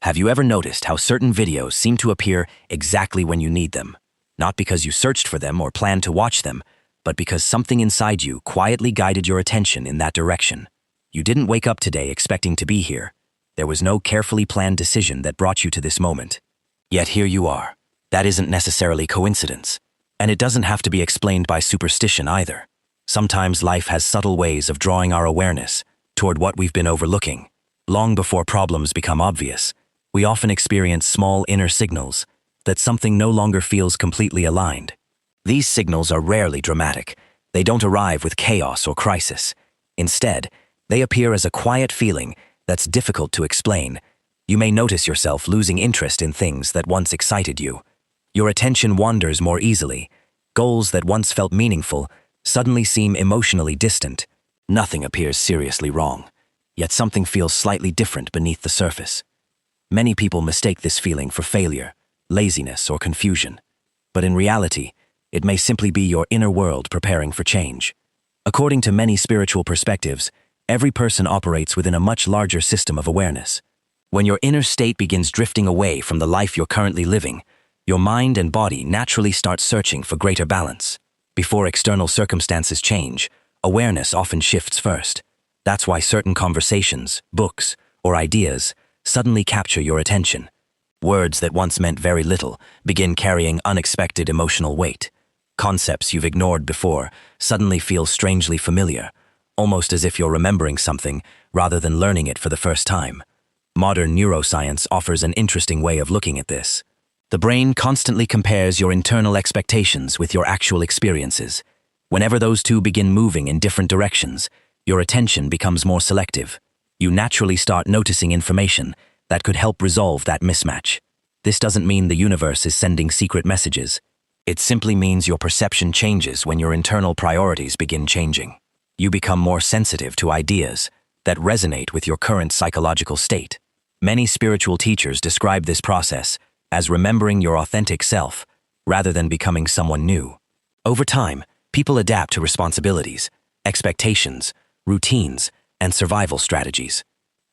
Have you ever noticed how certain videos seem to appear exactly when you need them? Not because you searched for them or planned to watch them, but because something inside you quietly guided your attention in that direction. You didn't wake up today expecting to be here. There was no carefully planned decision that brought you to this moment. Yet here you are. That isn't necessarily coincidence. And it doesn't have to be explained by superstition either. Sometimes life has subtle ways of drawing our awareness toward what we've been overlooking. Long before problems become obvious, we often experience small inner signals that something no longer feels completely aligned. These signals are rarely dramatic. They don't arrive with chaos or crisis. Instead, they appear as a quiet feeling that's difficult to explain. You may notice yourself losing interest in things that once excited you. Your attention wanders more easily. Goals that once felt meaningful suddenly seem emotionally distant. Nothing appears seriously wrong, yet something feels slightly different beneath the surface. Many people mistake this feeling for failure, laziness, or confusion. But in reality, it may simply be your inner world preparing for change. According to many spiritual perspectives, every person operates within a much larger system of awareness. When your inner state begins drifting away from the life you're currently living, your mind and body naturally start searching for greater balance. Before external circumstances change, awareness often shifts first. That's why certain conversations, books, or ideas suddenly capture your attention. Words that once meant very little begin carrying unexpected emotional weight. Concepts you've ignored before suddenly feel strangely familiar, almost as if you're remembering something rather than learning it for the first time. Modern neuroscience offers an interesting way of looking at this. The brain constantly compares your internal expectations with your actual experiences. Whenever those two begin moving in different directions, your attention becomes more selective. You naturally start noticing information that could help resolve that mismatch. This doesn't mean the universe is sending secret messages. It simply means your perception changes when your internal priorities begin changing. You become more sensitive to ideas that resonate with your current psychological state. Many spiritual teachers describe this process as remembering your authentic self rather than becoming someone new. Over time, people adapt to responsibilities, expectations, routines, and survival strategies.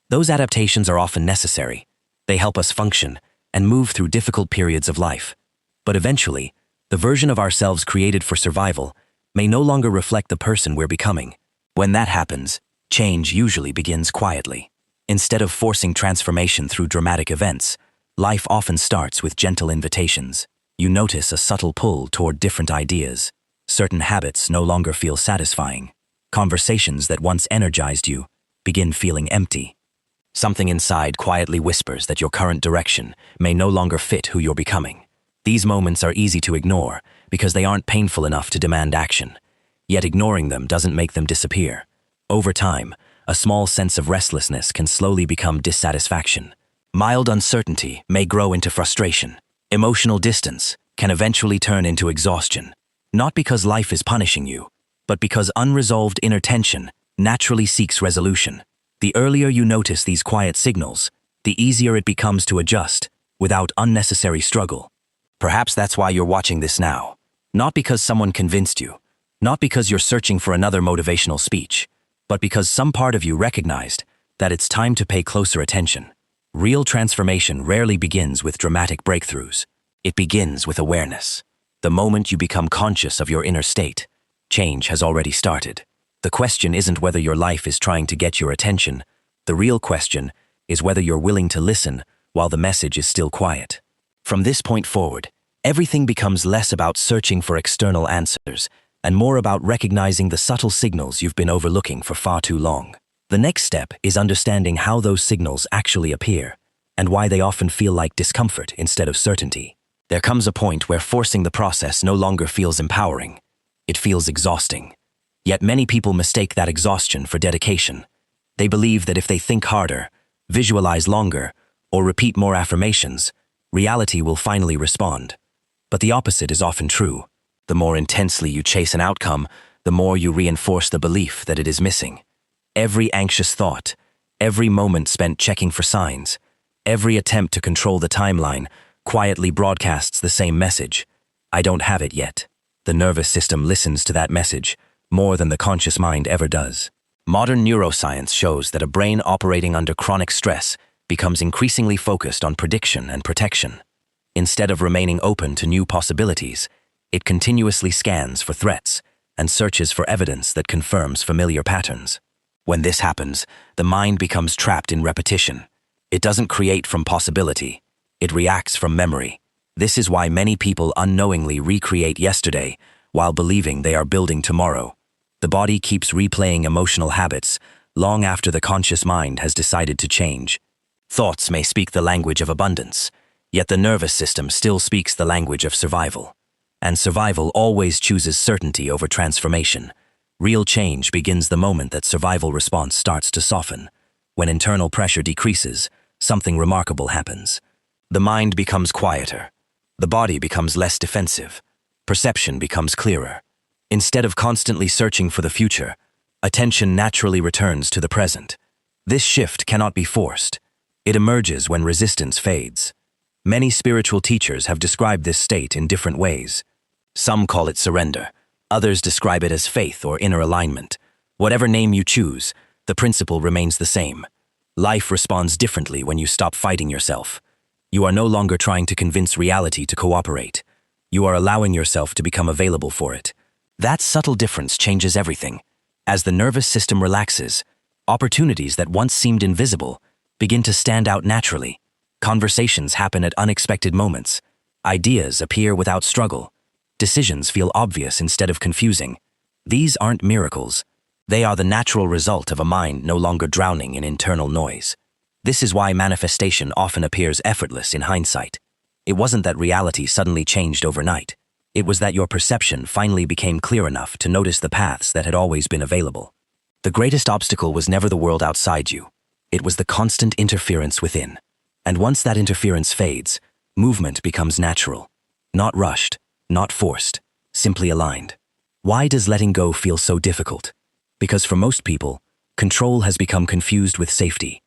Those adaptations are often necessary. They help us function and move through difficult periods of life. But eventually, the version of ourselves created for survival may no longer reflect the person we're becoming. When that happens, change usually begins quietly. Instead of forcing transformation through dramatic events, life often starts with gentle invitations. You notice a subtle pull toward different ideas. Certain habits no longer feel satisfying. Conversations that once energized you begin feeling empty. Something inside quietly whispers that your current direction may no longer fit who you're becoming. These moments are easy to ignore because they aren't painful enough to demand action. Yet ignoring them doesn't make them disappear. Over time, a small sense of restlessness can slowly become dissatisfaction. Mild uncertainty may grow into frustration. Emotional distance can eventually turn into exhaustion. Not because life is punishing you, but because unresolved inner tension naturally seeks resolution. The earlier you notice these quiet signals, the easier it becomes to adjust without unnecessary struggle. Perhaps that's why you're watching this now. Not because someone convinced you, not because you're searching for another motivational speech, but because some part of you recognized that it's time to pay closer attention. Real transformation rarely begins with dramatic breakthroughs. It begins with awareness. The moment you become conscious of your inner state, change has already started. The question isn't whether your life is trying to get your attention. The real question is whether you're willing to listen while the message is still quiet. From this point forward, everything becomes less about searching for external answers and more about recognizing the subtle signals you've been overlooking for far too long. The next step is understanding how those signals actually appear and why they often feel like discomfort instead of certainty. There comes a point where forcing the process no longer feels empowering. It feels exhausting. Yet many people mistake that exhaustion for dedication. They believe that if they think harder, visualize longer, or repeat more affirmations, reality will finally respond. But the opposite is often true. The more intensely you chase an outcome, the more you reinforce the belief that it is missing. Every anxious thought, every moment spent checking for signs, every attempt to control the timeline quietly broadcasts the same message: I don't have it yet. The nervous system listens to that message more than the conscious mind ever does. Modern neuroscience shows that a brain operating under chronic stress becomes increasingly focused on prediction and protection. Instead of remaining open to new possibilities, it continuously scans for threats and searches for evidence that confirms familiar patterns. When this happens, the mind becomes trapped in repetition. It doesn't create from possibility, it reacts from memory. This is why many people unknowingly recreate yesterday while believing they are building tomorrow. The body keeps replaying emotional habits long after the conscious mind has decided to change. Thoughts may speak the language of abundance, yet the nervous system still speaks the language of survival. And survival always chooses certainty over transformation. Real change begins the moment that survival response starts to soften. When internal pressure decreases, something remarkable happens. The mind becomes quieter. The body becomes less defensive. Perception becomes clearer. Instead of constantly searching for the future, attention naturally returns to the present. This shift cannot be forced. It emerges when resistance fades. Many spiritual teachers have described this state in different ways. Some call it surrender. Others describe it as faith or inner alignment. Whatever name you choose, the principle remains the same. Life responds differently when you stop fighting yourself. You are no longer trying to convince reality to cooperate. You are allowing yourself to become available for it. That subtle difference changes everything. As the nervous system relaxes, opportunities that once seemed invisible begin to stand out naturally. Conversations happen at unexpected moments. Ideas appear without struggle. Decisions feel obvious instead of confusing. These aren't miracles. They are the natural result of a mind no longer drowning in internal noise. This is why manifestation often appears effortless in hindsight. It wasn't that reality suddenly changed overnight. It was that your perception finally became clear enough to notice the paths that had always been available. The greatest obstacle was never the world outside you. It was the constant interference within. And once that interference fades, movement becomes natural. Not rushed, not forced, simply aligned. Why does letting go feel so difficult? Because for most people, control has become confused with safety.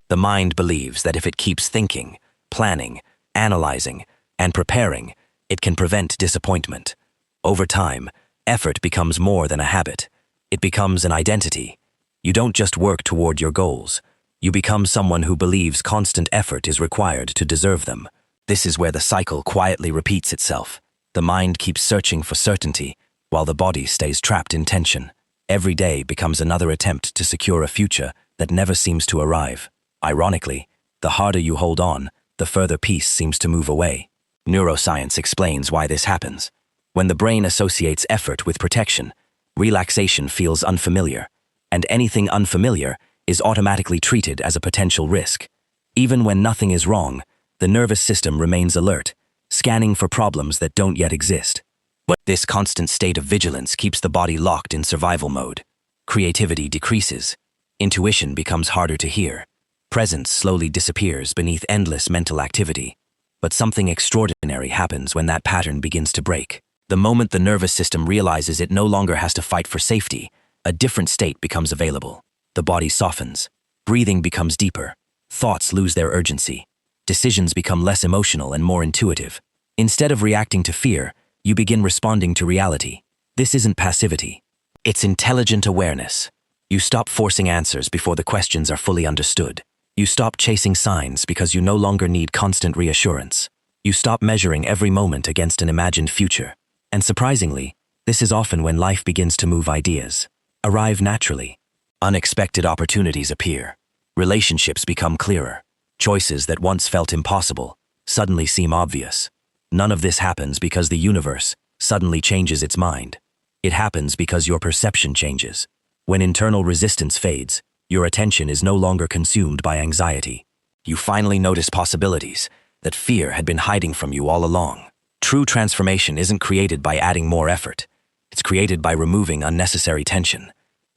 The mind believes that if it keeps thinking, planning, analyzing, and preparing, it can prevent disappointment. Over time, effort becomes more than a habit. It becomes an identity. You don't just work toward your goals. You become someone who believes constant effort is required to deserve them. This is where the cycle quietly repeats itself. The mind keeps searching for certainty, while the body stays trapped in tension. Every day becomes another attempt to secure a future that never seems to arrive. Ironically, the harder you hold on, the further peace seems to move away. Neuroscience explains why this happens. When the brain associates effort with protection, relaxation feels unfamiliar, and anything unfamiliar is automatically treated as a potential risk. Even when nothing is wrong, the nervous system remains alert, scanning for problems that don't yet exist. But this constant state of vigilance keeps the body locked in survival mode. Creativity decreases. Intuition becomes harder to hear. Presence slowly disappears beneath endless mental activity. But something extraordinary happens when that pattern begins to break. The moment the nervous system realizes it no longer has to fight for safety, a different state becomes available. The body softens. Breathing becomes deeper. Thoughts lose their urgency. Decisions become less emotional and more intuitive. Instead of reacting to fear, you begin responding to reality. This isn't passivity. It's intelligent awareness. You stop forcing answers before the questions are fully understood. You stop chasing signs because you no longer need constant reassurance. You stop measuring every moment against an imagined future. And surprisingly, this is often when life begins to move. Ideas arrive naturally. Unexpected opportunities appear. Relationships become clearer. Choices that once felt impossible suddenly seem obvious. None of this happens because the universe suddenly changes its mind. It happens because your perception changes. When internal resistance fades, your attention is no longer consumed by anxiety. You finally notice possibilities that fear had been hiding from you all along. True transformation isn't created by adding more effort. It's created by removing unnecessary tension.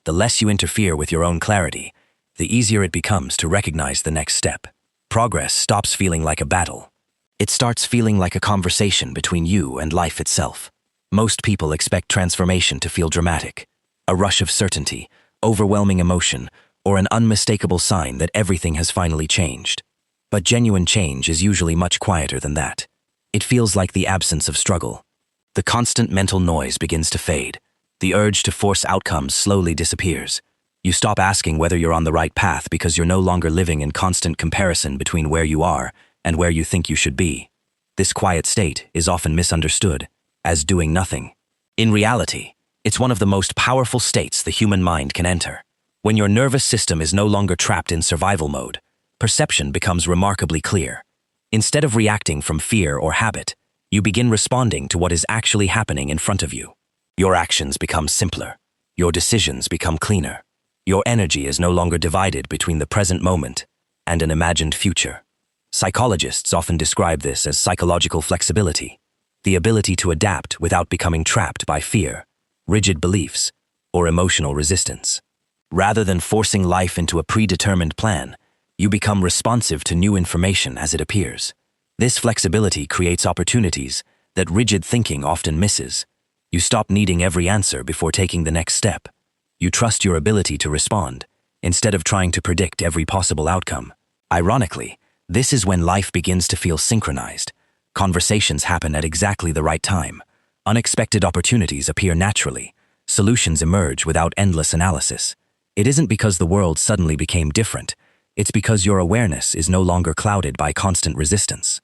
The less you interfere with your own clarity, the easier it becomes to recognize the next step. Progress stops feeling like a battle. It starts feeling like a conversation between you and life itself. Most people expect transformation to feel dramatic, a rush of certainty, overwhelming emotion, or an unmistakable sign that everything has finally changed. But genuine change is usually much quieter than that. It feels like the absence of struggle. The constant mental noise begins to fade. The urge to force outcomes slowly disappears. You stop asking whether you're on the right path because you're no longer living in constant comparison between where you are and where you think you should be. This quiet state is often misunderstood as doing nothing. In reality, it's one of the most powerful states the human mind can enter. When your nervous system is no longer trapped in survival mode, perception becomes remarkably clear. Instead of reacting from fear or habit, you begin responding to what is actually happening in front of you. Your actions become simpler. Your decisions become cleaner. Your energy is no longer divided between the present moment and an imagined future. Psychologists often describe this as psychological flexibility, the ability to adapt without becoming trapped by fear, rigid beliefs, or emotional resistance. Rather than forcing life into a predetermined plan, you become responsive to new information as it appears. This flexibility creates opportunities that rigid thinking often misses. You stop needing every answer before taking the next step. You trust your ability to respond, instead of trying to predict every possible outcome. Ironically, this is when life begins to feel synchronized. Conversations happen at exactly the right time. Unexpected opportunities appear naturally. Solutions emerge without endless analysis. It isn't because the world suddenly became different. It's because your awareness is no longer clouded by constant resistance.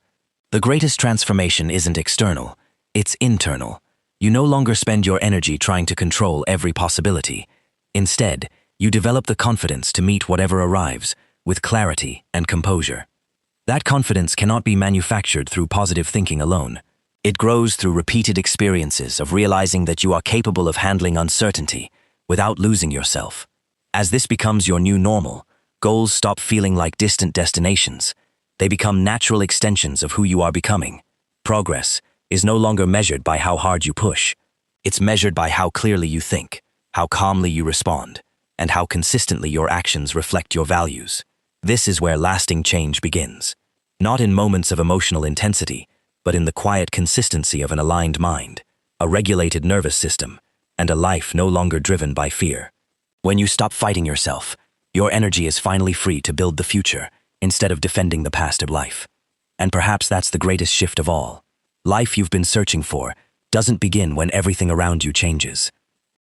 The greatest transformation isn't external, it's internal. You no longer spend your energy trying to control every possibility. Instead, you develop the confidence to meet whatever arrives with clarity and composure. That confidence cannot be manufactured through positive thinking alone. It grows through repeated experiences of realizing that you are capable of handling uncertainty without losing yourself. As this becomes your new normal, goals stop feeling like distant destinations. They become natural extensions of who you are becoming. Progress is no longer measured by how hard you push. It's measured by how clearly you think, how calmly you respond, and how consistently your actions reflect your values. This is where lasting change begins. Not in moments of emotional intensity, but in the quiet consistency of an aligned mind, a regulated nervous system, and a life no longer driven by fear. When you stop fighting yourself, your energy is finally free to build the future instead of defending the past of life. And perhaps that's the greatest shift of all. Life you've been searching for doesn't begin when everything around you changes.